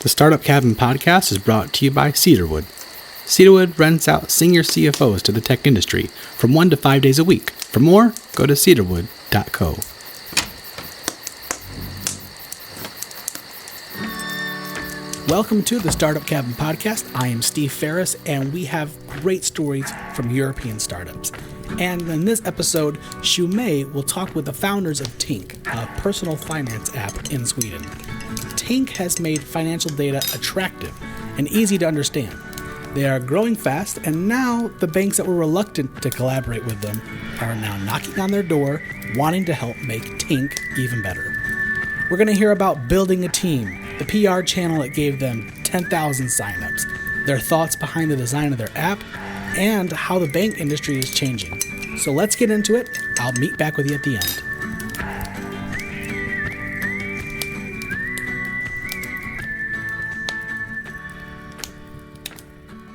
The Startup Cabin podcast is brought to you by Cedarwood. Cedarwood rents out senior CFOs to the tech industry from 1 to 5 days a week. For more, go to cedarwood.co. Welcome to the Startup Cabin podcast. I am Steve Ferris, and we have great stories from European startups. And in this episode, Shumei will talk with the founders of Tink, a personal finance app in Sweden. Tink has made financial data attractive and easy to understand. They are growing fast, and now the banks that were reluctant to collaborate with them are now knocking on their door, wanting to help make Tink even better. We're going to hear about building a team, the PR channel that gave them 10,000 signups, their thoughts behind the design of their app, and how the bank industry is changing. So let's get into it. I'll meet back with you at the end.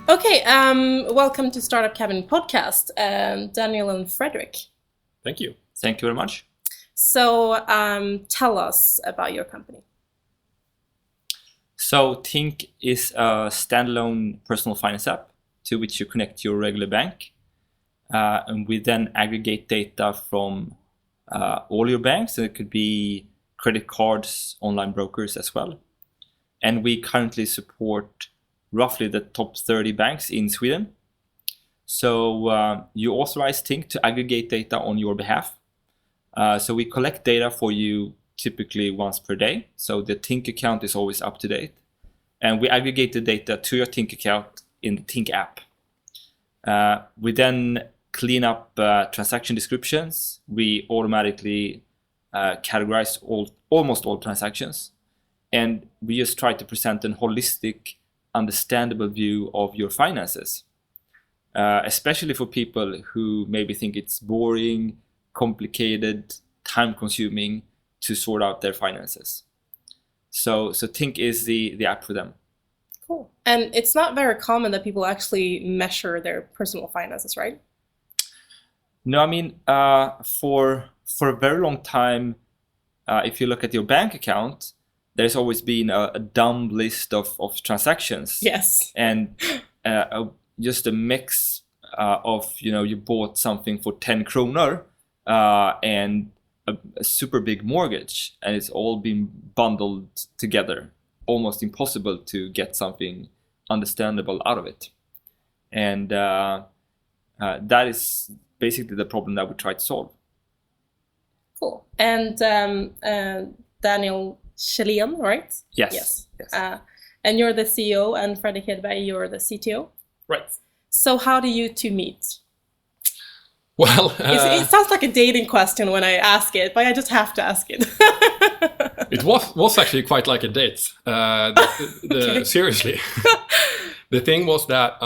Okay, welcome to Startup Cabin podcast, Daniel and Frederick. Thank you. Thank you very much. So tell us about your company. So Tink is a standalone personal finance app to which you connect your regular bank. And we then aggregate data from all your banks. And it could be credit cards, online brokers as well. And we currently support roughly the top 30 banks in Sweden. So you authorize Tink to aggregate data on your behalf. So we collect data for you typically once per day. So the Tink account is always up to date. And we aggregate the data to your Tink account in the Tink app. We then clean up transaction descriptions. We automatically categorize almost all transactions. And we just try to present a holistic, understandable view of your finances, especially for people who maybe think it's boring, complicated, time-consuming to sort out their finances. So Tink is the app for them. Cool. And it's not very common that people actually measure their personal finances, right? No, I mean, for a very long time, if you look at your bank account, there's always been a dumb list of transactions. Yes. And just a mix of, you bought something for 10 kronor and a super big mortgage, and it's all been bundled together. Almost impossible to get something understandable out of it. And that is basically the problem that we try to solve. Cool. And Daniel Kjellén, right? Yes. And you're the CEO, and Fredrik Hedberg, you're the CTO? Right. So how do you two meet? Well, it sounds like a dating question when I ask it, but I just have to ask it. It was actually quite like a date. Okay. Seriously. The thing was that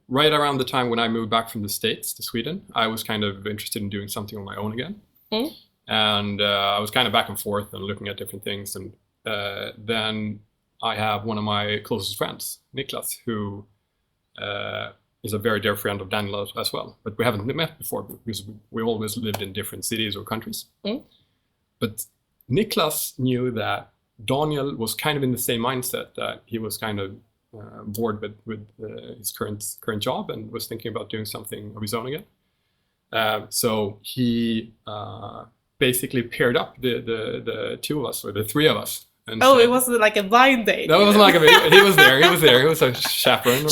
right around the time when I moved back from the States to Sweden, I was kind of interested in doing something on my own again. Mm. And I was kind of back and forth and looking at different things. And then I have one of my closest friends, Niklas, who is a very dear friend of Daniel as well. But we haven't met before because we always lived in different cities or countries. Mm. But Niklas knew that Daniel was kind of in the same mindset, that he was kind of bored with his current job and was thinking about doing something of his own again. So he basically paired up the two of us, or the three of us. And it wasn't like a blind date. No, it wasn't like he was there. He was a chaperone,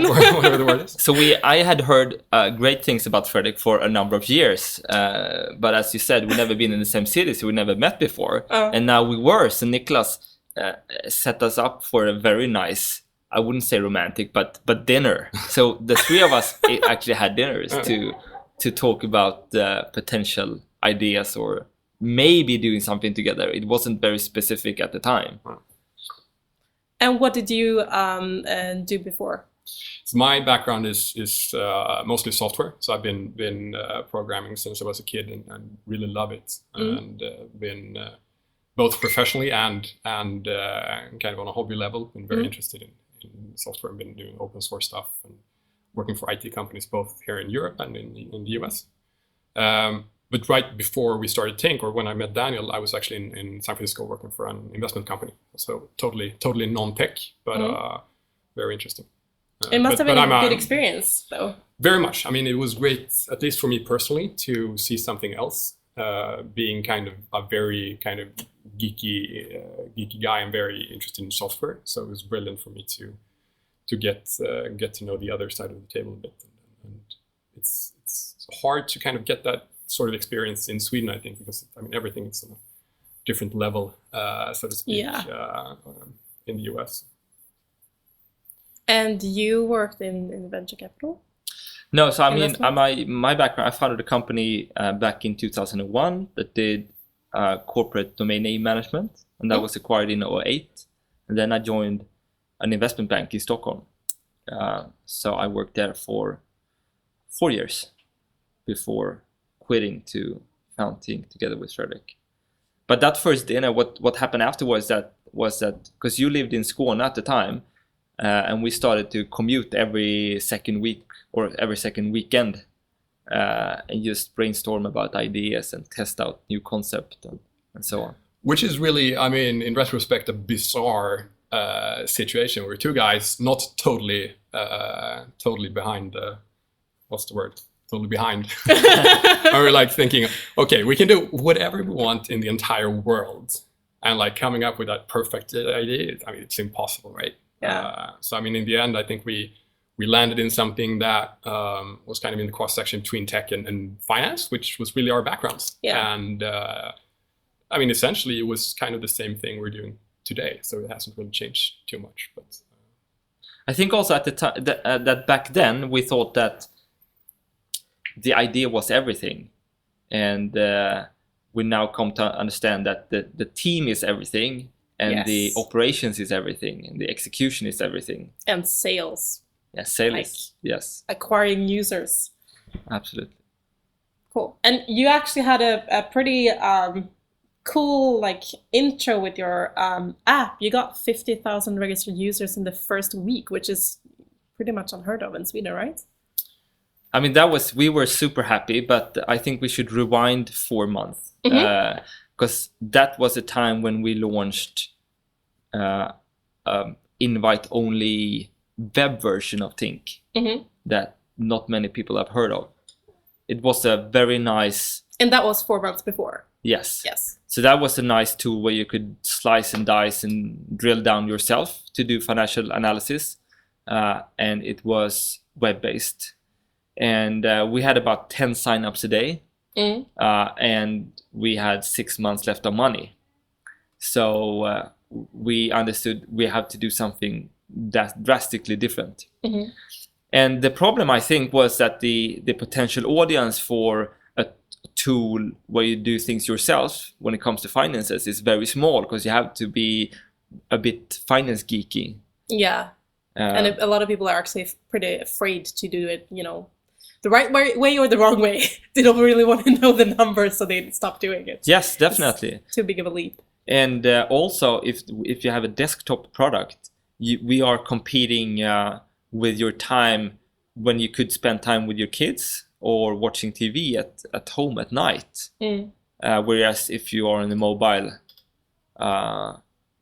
or whatever the word is. So I had heard great things about Fredrik for a number of years, but as you said, we've never been in the same city, so we never met before. And now we were. So Niklas set us up for a very nice, I wouldn't say romantic, but dinner. So the three of us actually had dinners to talk about the potential ideas or maybe doing something together. It wasn't very specific at the time. And what did you do before? So my background is mostly software. So I've been programming since I was a kid and really love it. And been both professionally and kind of on a hobby level, been very interested in software. I've been doing open source stuff and working for IT companies both here in Europe and in the US. but right before we started Tink, or when I met Daniel, I was actually in San Francisco working for an investment company. So totally non-tech, but very interesting. It must have been but a good experience, though. Very much. I mean, it was great, at least for me personally, to see something else. Being kind of a very kind of geeky guy, I'm very interested in software. So it was brilliant for me to get to know the other side of the table a bit. And it's hard to kind of get that sort of experience in Sweden, I think, because I mean everything is on a different level, so to speak, in the US. And you worked in venture capital? No, so I mean, my background, I founded a company back in 2001 that did corporate domain name management, and that was acquired in 2008. And then I joined an investment bank in Stockholm. So I worked there for 4 years before quitting to found Tink together with Fredrik. But that first dinner, what happened afterwards was that because you lived in Skåne at the time, and we started to commute every second week or every second weekend, and just brainstorm about ideas and test out new concept and so on. Which is really, I mean, in retrospect, a bizarre situation where two guys not totally behind the, what's the word? Totally behind. And we're like thinking, okay, we can do whatever we want in the entire world, and like coming up with that perfect idea. I mean, it's impossible, right? Yeah. So I mean, in the end, I think we landed in something that was kind of in the cross section between tech and finance, which was really our backgrounds. Yeah. And I mean, essentially, it was kind of the same thing we're doing today. So it hasn't really changed too much. But I think also at the time that back then we thought that the idea was everything, and we now come to understand that the team is everything, and the operations is everything, and the execution is everything. And sales. Yeah, sales. Like, yes. Acquiring users. Absolutely. Cool. And you actually had a pretty cool like intro with your app. You got 50,000 registered users in the first week, which is pretty much unheard of in Sweden, right? I mean, we were super happy, but I think we should rewind 4 months, because that was a time when we launched invite-only web version of Tink that not many people have heard of. It was a very nice... And that was 4 months before? Yes. Yes. So that was a nice tool where you could slice and dice and drill down yourself to do financial analysis, and it was web-based. And we had about 10 signups a day, and we had 6 months left of money. So we understood we have to do something that's drastically different. And the problem, I think, was that the potential audience for a tool where you do things yourself when it comes to finances is very small, because you have to be a bit finance geeky. Yeah. And a lot of people are actually pretty afraid to do it, the right way or the wrong way. They don't really want to know the numbers, so they stop doing it. Yes, definitely. It's too big of a leap. And also, if you have a desktop product, we are competing with your time when you could spend time with your kids or watching TV at home at night. Whereas if you are on the mobile,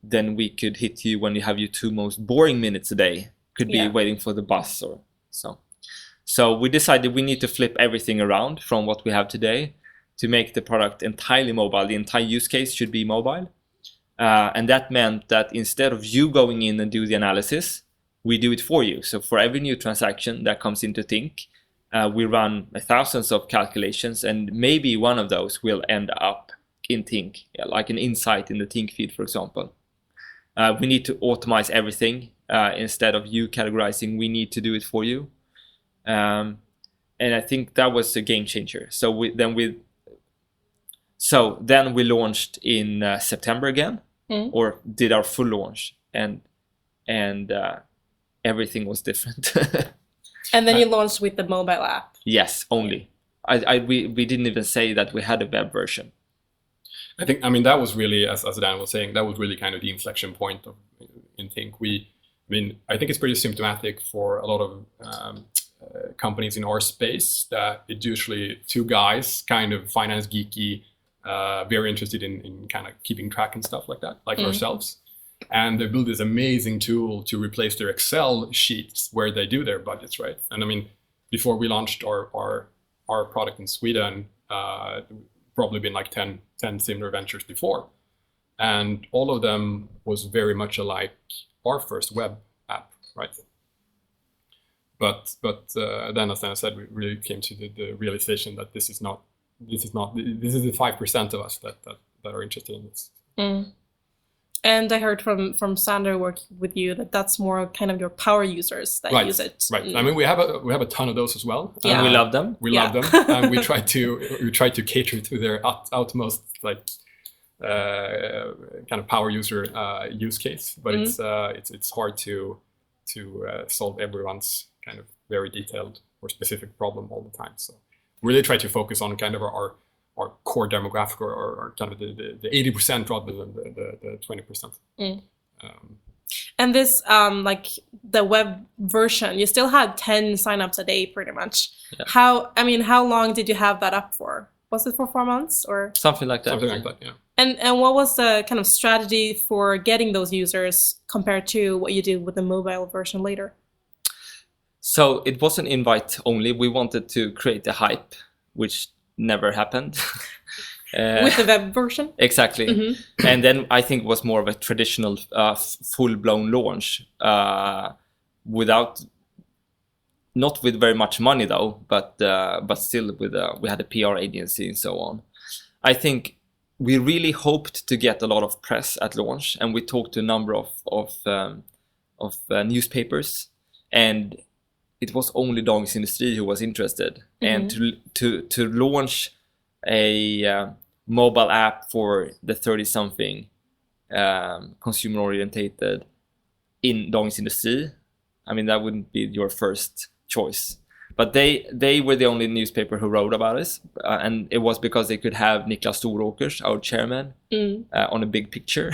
then we could hit you when you have your 2 most boring minutes a day. Could be waiting for the bus or so. So we decided we need to flip everything around from what we have today to make the product entirely mobile. The entire use case should be mobile. And that meant that instead of you going in and do the analysis, we do it for you. So for every new transaction that comes into Tink, we run thousands of calculations, and maybe one of those will end up in Tink, like an insight in the Tink feed, for example. We need to automate everything. Instead of you categorizing, we need to do it for you. And I think that was a game changer. So then we launched in September again, or did our full launch, and everything was different. And then you launched with the mobile app. Yes, only. We didn't even say that we had a web version. I mean, that was really, as Dan was saying, that was really kind of the inflection point in Tink. I think it's pretty symptomatic for a lot of companies in our space that it's usually two guys, kind of finance geeky, very interested in kind of keeping track and stuff like that, like ourselves. And they build this amazing tool to replace their Excel sheets where they do their budgets, right? And I mean, before we launched our product in Sweden, probably been like 10 similar ventures before. And all of them was very much alike our first web app, right? But then, as I said, we really came to the realization that this is the 5% of us that are interested in this. And I heard from Sander working with you that's more kind of your power users that use it. Right. I mean, we have a ton of those as well. Yeah. And we love them. We love them, and we try to cater to their utmost like kind of power user use case. But it's hard to solve everyone's kind of very detailed or specific problem all the time. So we really try to focus on kind of our core demographic or kind of the 80% rather than the 20%. And this, like the web version, you still had 10 signups a day pretty much. Yeah. How long did you have that up for? Was it for 4 months or? Something like that. Something like that, yeah. And what was the kind of strategy for getting those users compared to what you did with the mobile version later? So it wasn't invite only. We wanted to create a hype, which never happened. With the web version? Exactly. And then I think it was more of a traditional full-blown launch not with very much money though, but still we had a PR agency and so on. I think we really hoped to get a lot of press at launch, and we talked to a number of newspapers, and it was only Dagens Industri who was interested. And to launch a mobile app for the 30-something consumer orientated in Dagens Industri, I mean, that wouldn't be your first choice. But they were the only newspaper who wrote about us, and it was because they could have Niklas Storåkers, our chairman, on a big picture.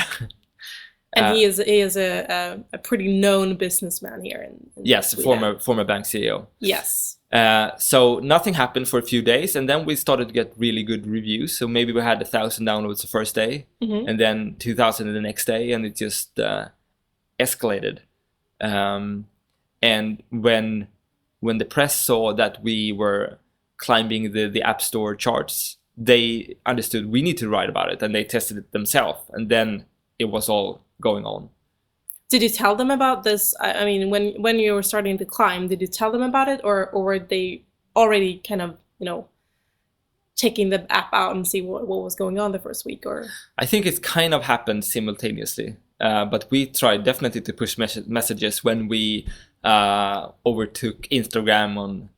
And he is a pretty known businessman here in yes, Sweden. former bank CEO. Yes. So nothing happened for a few days, and then we started to get really good reviews. So maybe we had 1,000 downloads the first day, and then 2,000 the next day, and it just escalated. And when the press saw that we were climbing the App Store charts, they understood we need to write about it, and they tested it themselves, and then it was all going on. Did you tell them about this? I mean, when you were starting to climb, did you tell them about it, or were they already kind of, taking the app out and see what was going on the first week? Or I think it kind of happened simultaneously, but we tried definitely to push messages when we overtook Instagram on,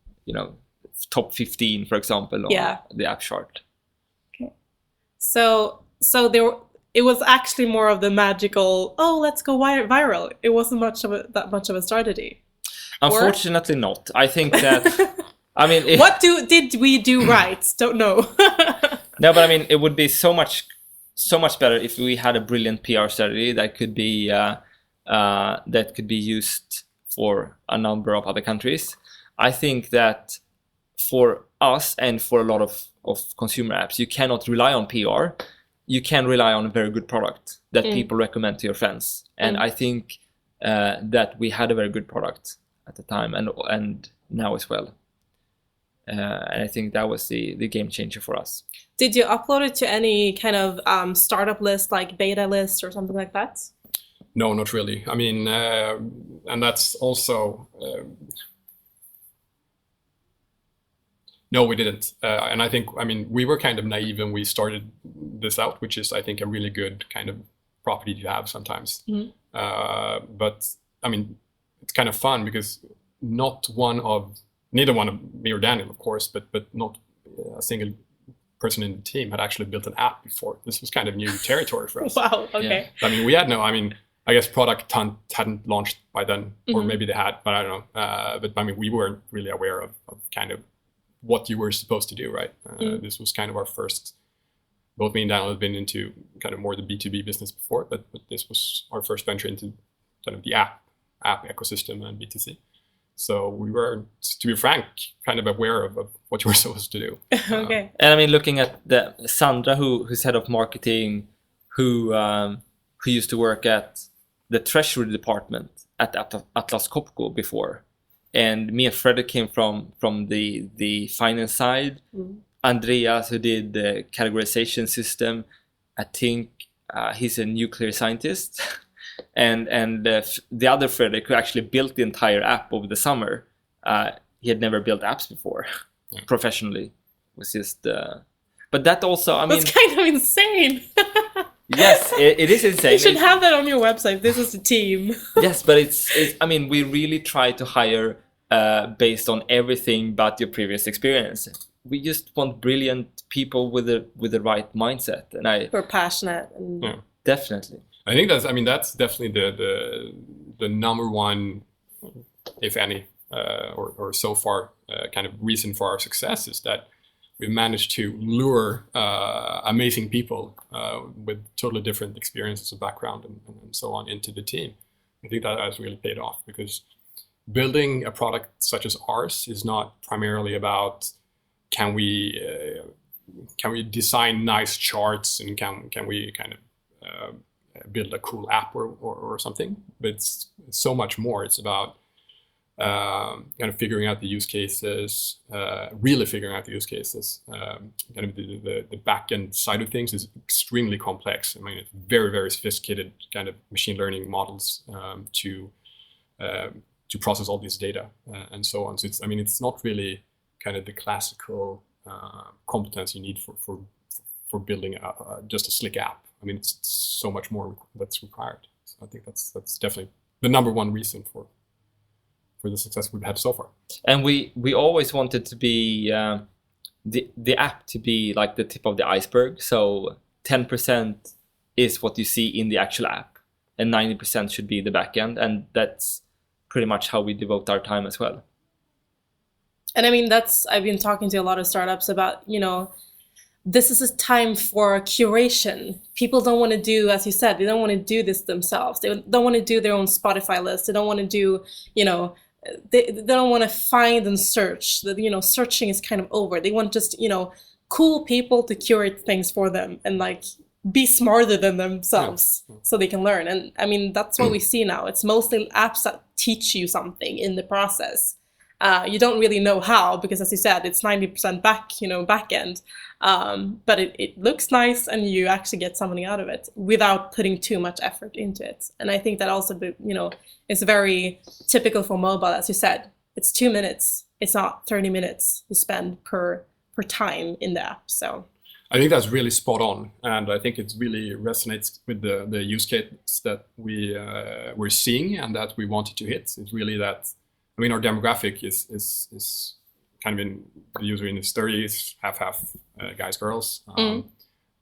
top 15, for example, on the app chart. Okay, so it was actually more of the magical, let's go viral. It wasn't that much of a strategy. Unfortunately not. I think that, I mean... What did we do right? Don't know. No, but I mean, it would be so much better if we had a brilliant PR strategy that could be used for a number of other countries. I think that for us and for a lot of consumer apps, you cannot rely on PR. You can rely on a very good product that people recommend to your friends. And I think that we had a very good product at the time and now as well. And I think that was the game changer for us. Did you upload it to any kind of startup list, like beta list or something like that? No, not really. I mean, and that's also... No, we didn't. And I think, we were kind of naive when we started this out, which is, I think, a really good kind of property to have sometimes. But, it's kind of fun because neither one of me or Daniel, of course, but not a single person in the team had actually built an app before. This was kind of new territory for us. Wow, okay. Yeah. We had I guess Product Hunt hadn't launched by then, or maybe they had, but I don't know. But we weren't really aware of kind of what you were supposed to do, right? This was kind of our first, both me and Daniel had been into kind of more the B2B business before, but this was our first venture into kind of the app ecosystem and B2C. So we were, to be frank, kind of aware of what you were supposed to do. Okay. And I mean, looking at the Sandra, who's head of marketing, who used to work at the treasury department at Atlas Copco before, and me and Fredrik came from the finance side. Andreas, who did the categorization system, I think he's a nuclear scientist. And the other Fredrik, who actually built the entire app over the summer, he had never built apps before professionally. It was just, but that also, I mean, That's kind of insane. yes, it is insane. You should have that on your website. This is the team. Yes, but it's I mean, we really try to hire based on everything but your previous experience. We just want brilliant people with the right mindset, and We're passionate. And... Yeah. Definitely. I think that's definitely the number one, if any, or so far, kind of reason for our success is that we managed to lure amazing people with totally different experiences and background and so on into the team. I think that has really paid off, because building a product such as ours is not primarily about can we design nice charts and can we kind of build a cool app or something, but it's so much more. It's about kind of figuring out the use cases, really figuring out the use cases. Kind of the back end side of things is extremely complex. I mean, it's very, very sophisticated kind of machine learning models to process all this data and so on. So it's not really kind of the classical competence you need for building just a slick app. I mean, it's so much more that's required. So I think that's definitely the number one reason for the success we've had so far. And we always wanted to be the app to be like the tip of the iceberg. So 10% is what you see in the actual app, and 90% should be the back end, and that's pretty much how we devote our time as well. And I mean, I've been talking to a lot of startups about, this is a time for curation. People don't want to do, as you said, they don't want to do this themselves. They don't want to do their own Spotify list. They don't want to do, they don't want to find and search. Searching is kind of over. They want just, cool people to curate things for them and like be smarter than themselves so they can learn. And I mean, that's what we see now. It's mostly apps that teach you something in the process. You don't really know how, because as you said, it's 90% back end. But it looks nice, and you actually get something out of it without putting too much effort into it. And I think that also, is very typical for mobile. As you said, it's 2 minutes. It's not 30 minutes you spend per time in the app. So I think that's really spot on, and I think it really resonates with the use case that we're seeing and that we wanted to hit. It's really that. I mean, our demographic is kind of in the user in his 30s, half guys, girls.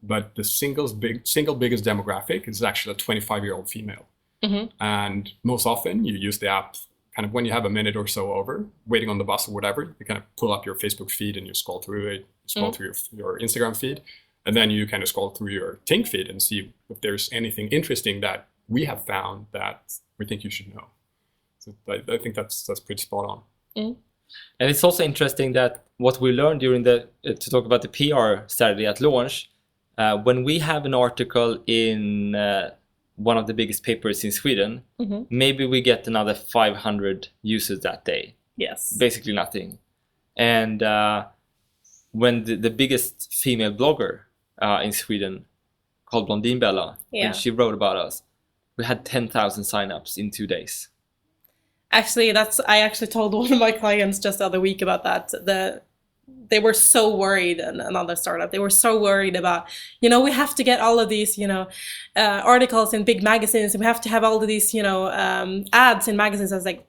But the single biggest demographic is actually a 25-year-old female. Mm-hmm. And most often you use the app kind of when you have a minute or so over, waiting on the bus or whatever. You kind of pull up your Facebook feed and you scroll through it, through your Instagram feed, and then you kind of scroll through your Tink feed and see if there's anything interesting that we have found that we think you should know. So I think that's pretty spot on. And it's also interesting that what we learned during to talk about the PR strategy at launch, when we have an article in one of the biggest papers in Sweden, maybe we get another 500 users that day. Yes. Basically nothing. And when the biggest female blogger in Sweden, called Blondine Bella, when she wrote about us, we had 10,000 signups in 2 days. Actually, I actually told one of my clients just the other week about that. They were so worried, and another startup, they were so worried about, we have to get all of these, articles in big magazines, and we have to have all of these, ads in magazines. I was like,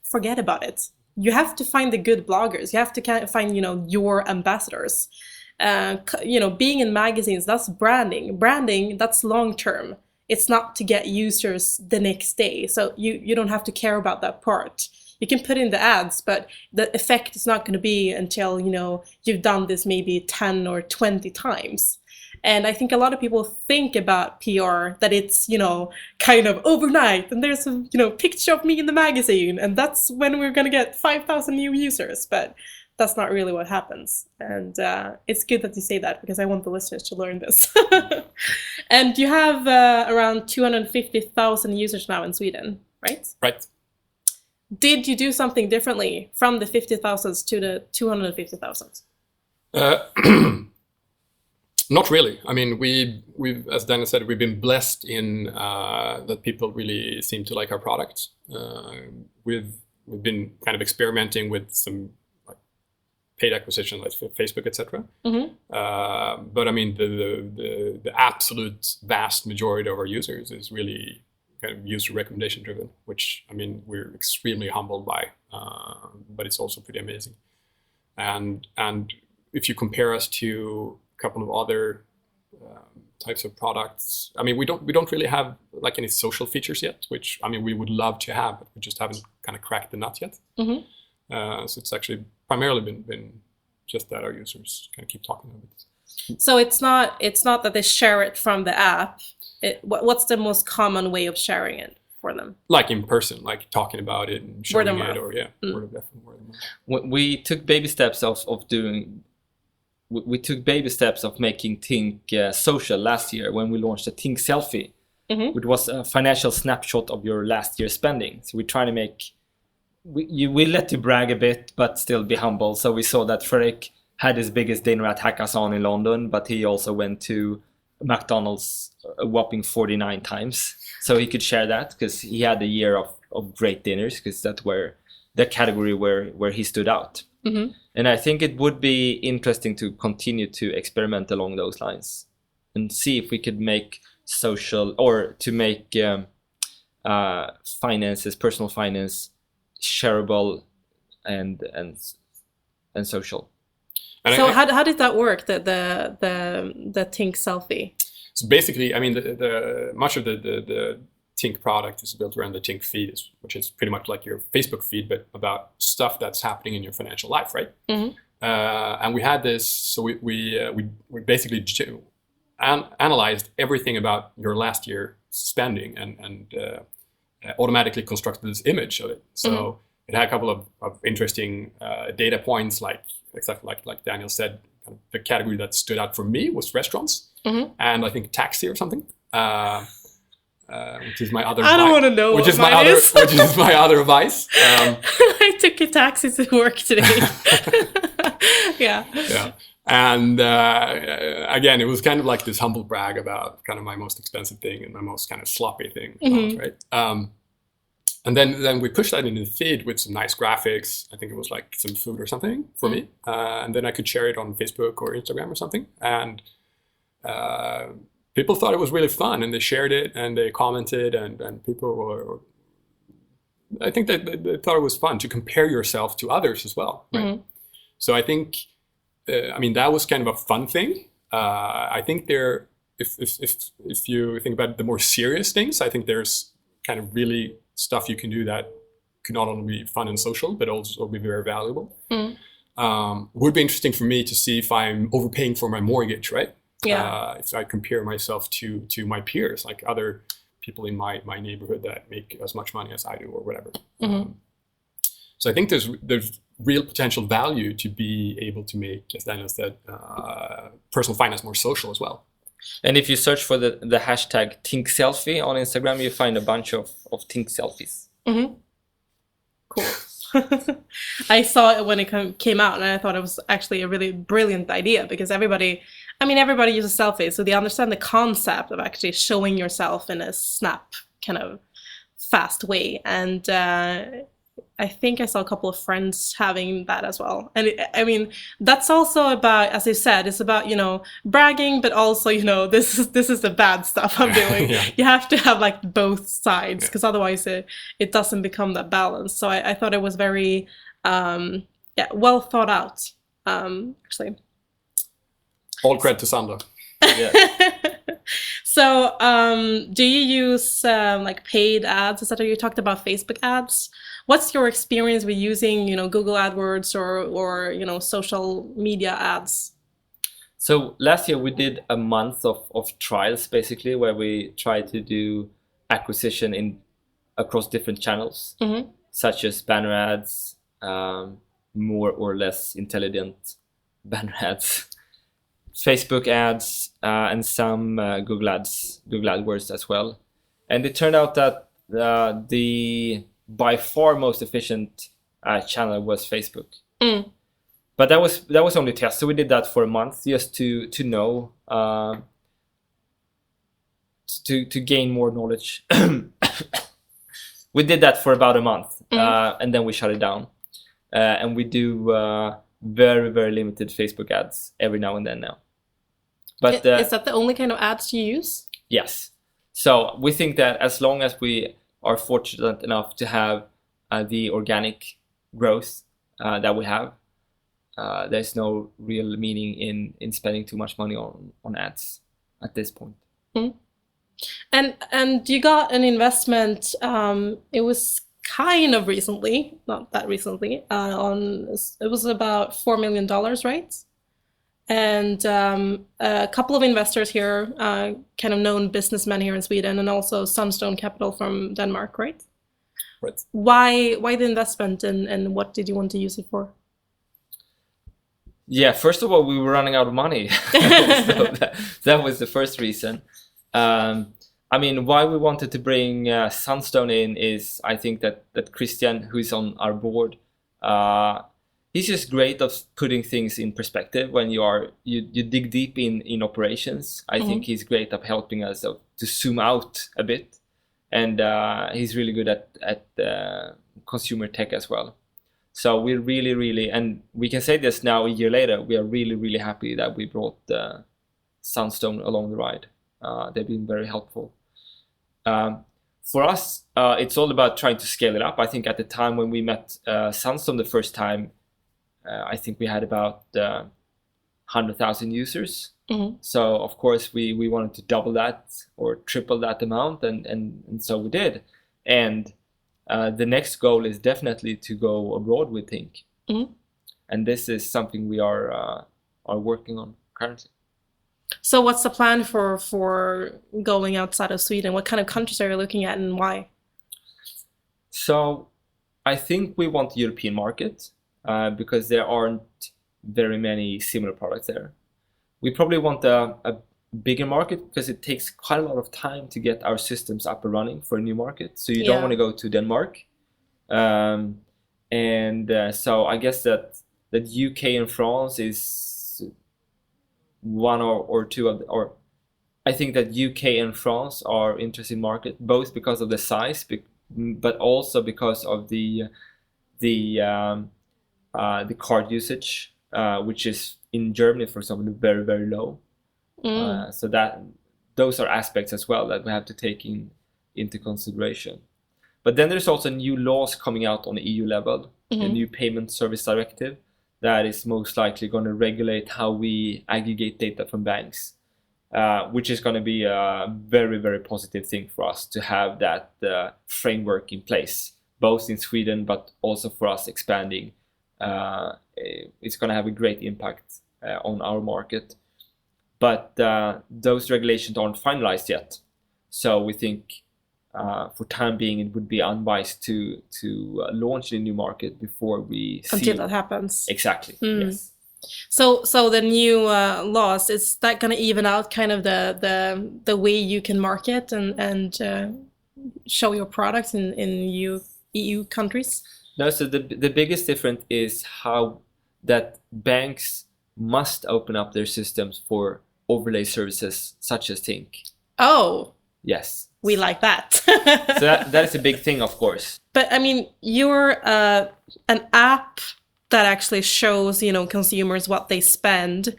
forget about it. You have to find the good bloggers. You have to find, your ambassadors. Being in magazines, that's branding. Branding, that's long term. It's not to get users the next day. So you don't have to care about that part. You can put in the ads, but the effect is not going to be until, you've done this maybe 10 or 20 times. And I think a lot of people think about PR that it's, kind of overnight and there's a, picture of me in the magazine and that's when we're going to get 5,000 new users. But that's not really what happens. And it's good that you say that because I want the listeners to learn this. And you have around 250,000 users now in Sweden, right? Right. Did you do something differently from the 50,000s to the 250,000s? Not really. I mean, we've, as Daniel said, we've been blessed in that people really seem to like our product. We've been kind of experimenting with some like paid acquisition, like Facebook, etc. But I mean, the absolute vast majority of our users is really kind of user recommendation driven, which I mean we're extremely humbled by, but it's also pretty amazing. And if you compare us to a couple of other types of products, I mean we don't really have like any social features yet, which I mean we would love to have, but we just haven't kind of cracked the nut yet. So it's actually primarily been just that our users kind of keep talking about it. So it's not that they share it from the app. What's the most common way of sharing it for them? Like in person, like talking about it and showing it, or word of mouth. We took baby steps of doing. We took baby steps of making Tink social last year when we launched the Tink Selfie, which was a financial snapshot of your last year's spending. So we try to make. We let you brag a bit, but still be humble. So we saw that Fredrik had his biggest dinner at Hackathon in London, but he also went to McDonald's a whopping 49 times. So he could share that because he had a year of great dinners, because that's where the category where he stood out. And I think it would be interesting to continue to experiment along those lines and see if we could make social, or to make finances, personal finance, shareable and social. And so how did that work? The Tink Selfie. So basically, I mean, the much of the Tink product is built around the Tink feed, which is pretty much like your Facebook feed, but about stuff that's happening in your financial life, right? And we had this, so we basically analyzed everything about your last year spending and automatically constructed this image of it. So it had a couple of interesting data points, like exactly like Daniel said. Kind of the category that stood out for me was restaurants, and I think taxi or something. Which is my other. I don't want to know. Which is my other vice. I took a taxi to work today. Yeah. And again, it was kind of like this humble brag about kind of my most expensive thing and my most kind of sloppy thing, right? And then we pushed that into the feed with some nice graphics. I think it was like some food or something for me. And then I could share it on Facebook or Instagram or something. And people thought it was really fun, and they shared it and they commented, and people were, I think they thought it was fun to compare yourself to others as well, right? So I think, I mean, that was kind of a fun thing. I think if you think about the more serious things, I think there's kind of really stuff you can do that could not only be fun and social, but also be very valuable. Would be interesting for me to see if I'm overpaying for my mortgage, right? If I compare myself to my peers, like other people in my neighborhood that make as much money as I do or whatever. So I think there's real potential value to be able to make, as Daniel said, personal finance more social as well. And if you search for the hashtag Tink Selfie on Instagram, you find a bunch of Tink selfies. Cool. I saw it when it came out, and I thought it was actually a really brilliant idea, because everybody uses selfies, so they understand the concept of actually showing yourself in a snap kind of fast way. And I think I saw a couple of friends having that as well. And I mean, that's also about, as you said, it's about, bragging, but also, this is the bad stuff I'm doing. You have to have like both sides, because otherwise it doesn't become that balance. So I thought it was very, well thought out, actually. All credit to Sandra. So, do you use like paid ads, etc.? You talked about Facebook ads. What's your experience with using, Google AdWords or social media ads? So last year we did a month of trials, basically, where we tried to do acquisition across different channels, such as banner ads, more or less intelligent banner ads, Facebook ads, and some Google AdWords as well. And it turned out that the by far most efficient channel was Facebook. But that was only a test, so we did that for a month just to know, to gain more knowledge. We did that for about a month, and then we shut it down. And we do very, very limited Facebook ads every now and then now. But is that the only kind of ads you use? Yes. So we think that as long as we are fortunate enough to have the organic growth that we have, there's no real meaning in spending too much money on ads at this point. And you got an investment. It was kind of recently, not that recently. It was about $4 million, right? And a couple of investors here, kind of known businessmen here in Sweden, and also Sunstone Capital from Denmark, right? Right. Why the investment, and what did you want to use it for? Yeah, first of all, we were running out of money. So that was the first reason. I mean, why we wanted to bring Sunstone in is, I think that Christian, who's on our board, he's just great of putting things in perspective when you dig deep in operations. I think he's great at helping us to zoom out a bit, and he's really good at consumer tech as well. So we're really, and we can say this now a year later, we are really happy that we brought Sunstone along the ride. They've been very helpful. For us, it's all about trying to scale it up. I think at the time when we met Sunstone the first time, I think we had about 100,000 users. So of course we wanted to double that or triple that amount, and so we did. And the next goal is definitely to go abroad, we think. And this is something we are working on currently. So what's the plan for going outside of Sweden? What kind of countries are you looking at, and why? So I think we want the European market because there aren't very many similar products there. We probably want a bigger market because it takes quite a lot of time to get our systems up and running for a new market. So you don't want to go to Denmark. So I guess that UK and France is one or two of or I think that UK and France are interesting market, both because of the size, but also because of the card usage, which is in Germany, for example, very, very low. So that those are aspects as well that we have to take into consideration. But then there's also new laws coming out on the EU level, the new Payment Service Directive, that is most likely going to regulate how we aggregate data from banks, which is going to be a very, very positive thing for us to have that framework in place, both in Sweden, but also for us expanding. It's going to have a great impact on our market. But those regulations aren't finalized yet. So we think for time being, it would be unwise to launch a new market before we see... Until that happens. Exactly, yes. So the new laws, is that going to even out kind of the way you can market and show your products in EU countries? No, so the biggest difference is how that banks must open up their systems for overlay services such as Tink. Oh. Yes. We like that. So that is a big thing, of course. But I mean, you're an app that actually shows, consumers what they spend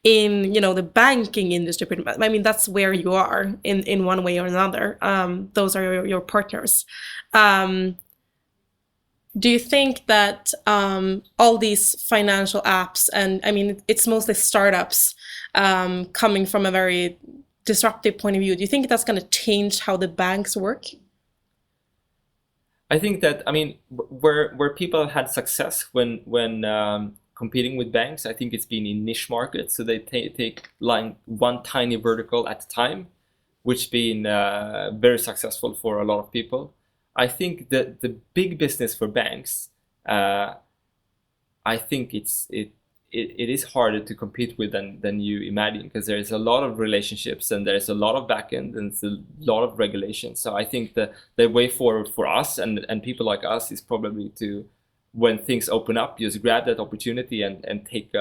in, the banking industry. Pretty much. I mean, that's where you are in one way or another. Those are your partners. Do you think that all these financial apps, and I mean, it's mostly startups coming from a very disruptive point of view, do you think that's going to change how the banks work? I think that, where people had success when competing with banks. I think it's been in niche markets, so they take like one tiny vertical at a time, which been very successful for a lot of people. I think that the big business for banks, I think it is harder to compete with than you imagine, because there's a lot of relationships and there's a lot of backend and it's a lot of regulation. So I think the way forward for us and people like us is probably to, when things open up, just grab that opportunity and take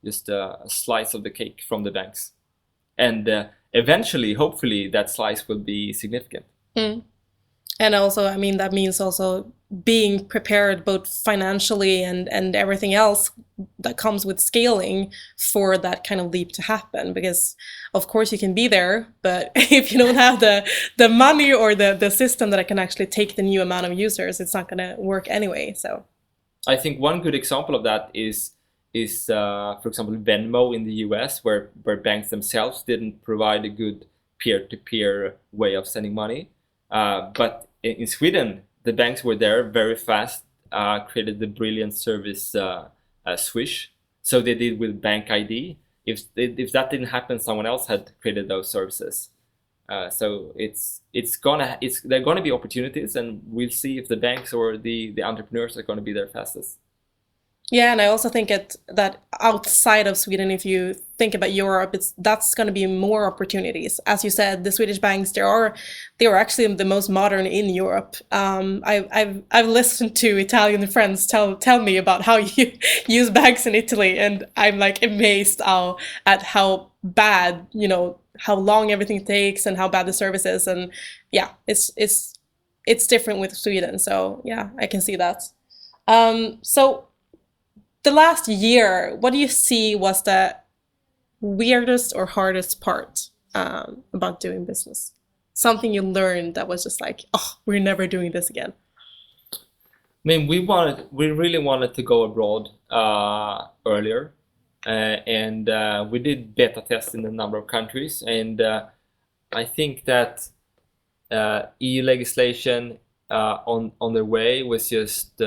just a slice of the cake from the banks. And eventually, hopefully, that slice will be significant. Mm. And also, I mean, that means also being prepared both financially and everything else that comes with scaling for that kind of leap to happen. Because of course you can be there, but if you don't have the money or the system that can actually take the new amount of users, it's not going to work anyway. So I think one good example of that is for example, Venmo in the US, where banks themselves didn't provide a good peer-to-peer way of sending money. But in Sweden, the banks were there very fast, created the brilliant service Swish. So they did with Bank ID. If that didn't happen, someone else had created those services. So there are gonna be opportunities, and we'll see if the banks or the entrepreneurs are gonna be there fastest. Yeah, and I also think that outside of Sweden, if you think about Europe, that's going to be more opportunities. As you said, the Swedish banks, they are actually the most modern in Europe. I've listened to Italian friends tell me about how you use banks in Italy, and I'm like amazed at how bad, how long everything takes and how bad the service is. And yeah, it's different with Sweden. So yeah, I can see that. So the last year, what do you see was the weirdest or hardest part about doing business? Something you learned that was just like, oh, we're never doing this again. I mean, we really wanted to go abroad earlier, and we did beta tests in a number of countries, and I think that EU legislation on their way was just.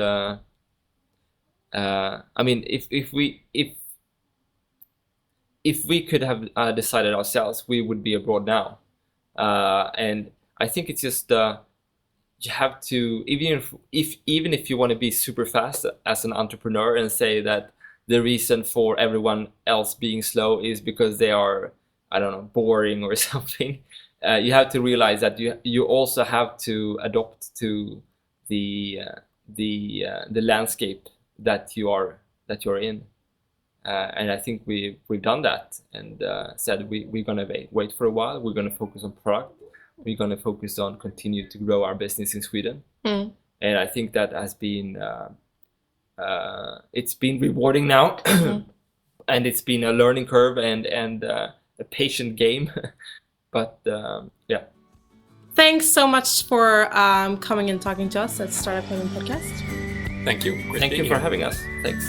I mean, if we could have decided ourselves, we would be abroad now. And I think it's just you have to, even if you want to be super fast as an entrepreneur and say that the reason for everyone else being slow is because they are, I don't know, boring or something. You have to realize that you also have to adapt to the landscape that you're in, and I think we've done that, and said we're gonna wait for a while. We're gonna focus on product. We're gonna focus on continue to grow our business in Sweden, and I think that has been it's been rewarding now, and it's been a learning curve and a patient game, but yeah. Thanks so much for coming and talking to us at Startup Cabin Podcast. Thank you. Thank you for having us. Thanks.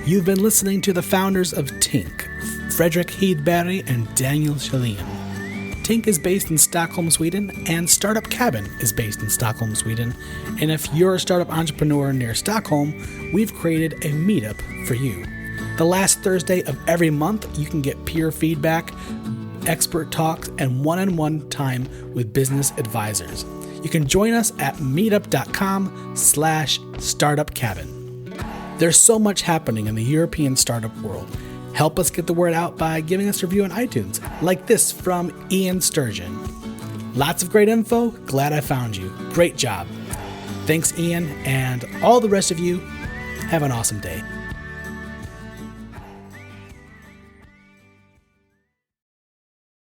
You've been listening to the founders of Tink, Fredrik Hedberg and Daniel Kjellin. Tink is based in Stockholm, Sweden, and Startup Cabin is based in Stockholm, Sweden. And if you're a startup entrepreneur near Stockholm, we've created a meetup for you. The last Thursday of every month, you can get peer feedback, expert talks, and one-on-one time with business advisors. You can join us at meetup.com/startupcabin. There's so much happening in the European startup world. Help us get the word out by giving us a review on iTunes, like this from Ian Sturgeon. Lots of great info. Glad I found you. Great job. Thanks, Ian, and all the rest of you. Have an awesome day.